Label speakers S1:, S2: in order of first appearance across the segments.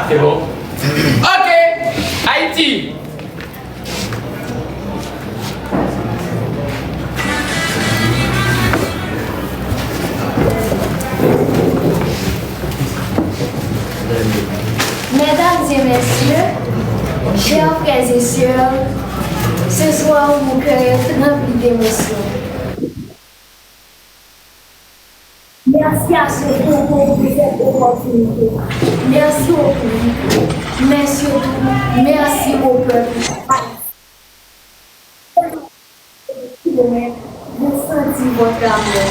S1: C'est bon. Ok, Haïti.
S2: Mesdames et messieurs, chers frères et sœurs, ce soir mon cœur est rempli d'émotions. Merci à ce groupe pour cette opportunité. Merci au public, mais surtout, merci au peuple. Vous sentez votre amour,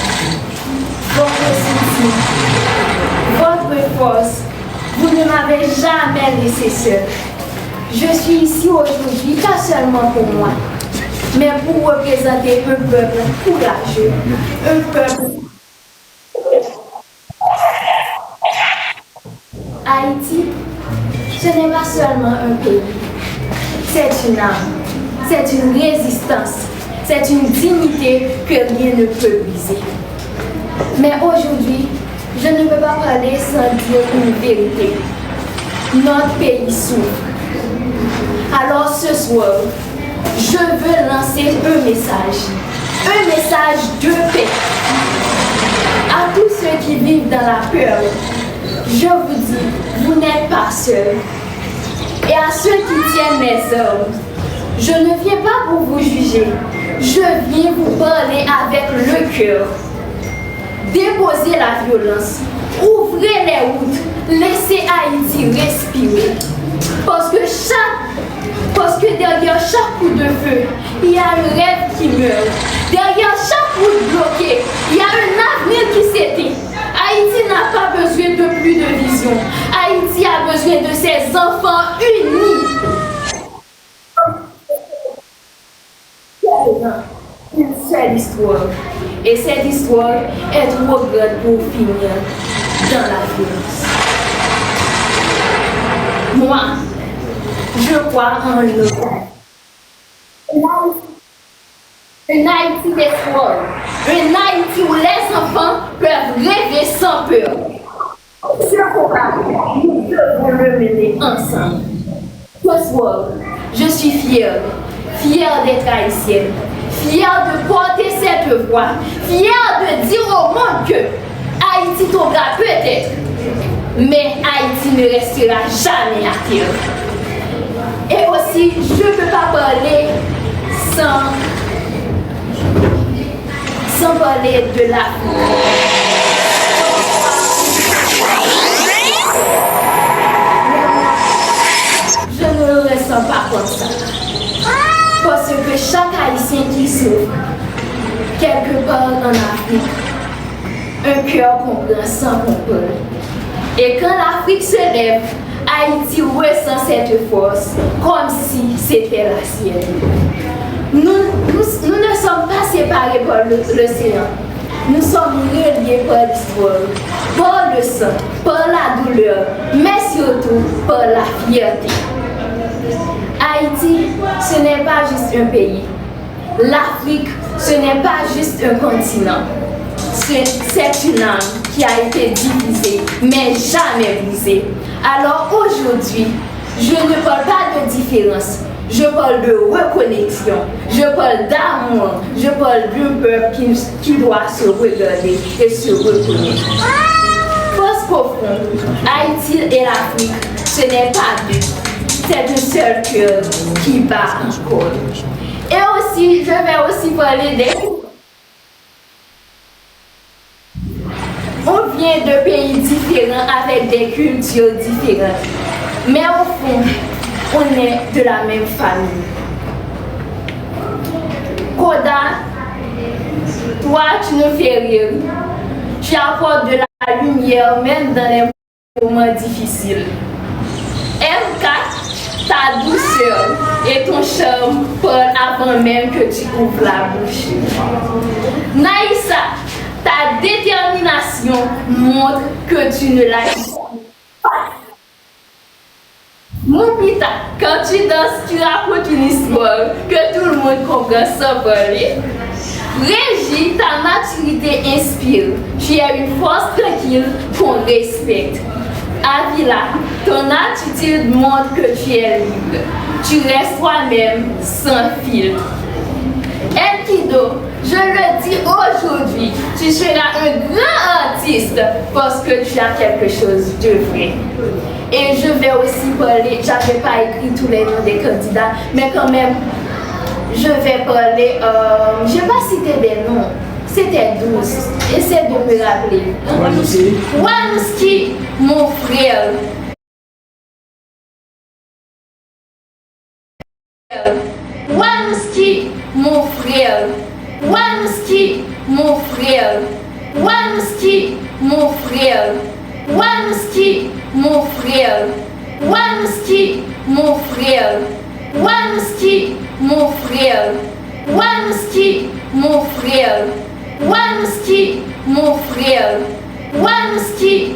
S2: votre soutien, votre force. Vous ne m'avez jamais laissé seul. Je suis ici aujourd'hui, pas seulement pour moi, mais pour représenter un peuple courageux, un peuple. Haïti, ce n'est pas seulement un pays, c'est une âme, c'est une résistance, c'est une dignité que rien ne peut briser. Mais aujourd'hui, je ne peux pas parler sans dire une vérité. Notre pays souffre. Alors ce soir, je veux lancer un message de paix. À tous ceux qui vivent dans la peur, je vous dis, vous n'êtes pas seuls. Et à ceux qui tiennent mes armes, je ne viens pas pour vous juger, je viens vous parler avec le cœur. Déposez la violence, ouvrez les routes, laissez Haïti respirer. Parce que derrière chaque coup de feu, il y a un rêve qui meurt. Derrière chaque route bloquée, il y a un avenir qui s'éteint. Haïti n'a pas besoin de plus de vision. Haïti a besoin de ses enfants unis. Une seule histoire. Et cette histoire est trop grande pour finir dans la violence. Moi, je crois en l'autre. Un Haïti d'espoir. Un Haïti où les enfants peuvent rêver sans peur. Ce combat, nous devons le mener ensemble. Ce soir, je suis fière d'être haïtienne. Fière de porter cette voix, fière de dire au monde que Haïti tombera peut-être, mais Haïti ne restera jamais à terre. Et aussi, je ne peux pas parler sans parler de l'Afrique. Je ne le ressens pas comme ça. Parce que chaque Haïtien qui souffre, quelque part en Afrique, un cœur comprend sans comprendre. Et quand l'Afrique se lève, Haïti ressent cette force comme si c'était la sienne. Nous ne sommes pas séparés par l'océan. Nous sommes reliés par l'histoire, par le sang, par la douleur, mais surtout par la fierté. Haïti, ce n'est pas juste un pays. L'Afrique, ce n'est pas juste un continent. C'est une âme qui a été divisée, mais jamais brisée. Alors aujourd'hui, je ne parle pas de différence. Je parle de reconnexion. Je parle d'amour. Je parle d'un peuple qui doit se regarder et se reconnaître. Parce qu'au fond, Haïti et l'Afrique, ce n'est pas deux. C'est un seul cœur qui bat encore. Et aussi, je vais aussi parler des... On vient de pays différents avec des cultures différentes. Mais au fond, on est de la même famille. Koda, toi, tu nous fais rire. Tu apportes de la lumière même dans les moments difficiles. M4, ta douceur et ton charme parlent avant même que tu ouvres la bouche. Naïssa, ta détermination montre que tu ne lâches pas. Mon pita, quand tu danses, tu racontes une histoire que tout le monde comprend sans parler. Régie, ta maturité inspire. Tu as une force tranquille qu'on respecte. Avila, ton attitude montre que tu es libre. Tu restes toi-même sans filtre. Enkido, je le dis aujourd'hui, tu seras un grand artiste parce que tu as quelque chose de vrai. Et je vais aussi parler, j'avais pas écrit tous les noms des candidats, mais quand même, je vais parler, je vais pas citer des noms, c'était 12, essaie de me rappeler. Wanouski, mon frère. Wanouski, mon frère. Wanouski, mon frère. Wanouski, mon frère. Wanouski, mon frère. Wanouski, mon frère. Wanouski, mon frère. Wanouski, mon frère. Wanouski, mon frère. Wanouski,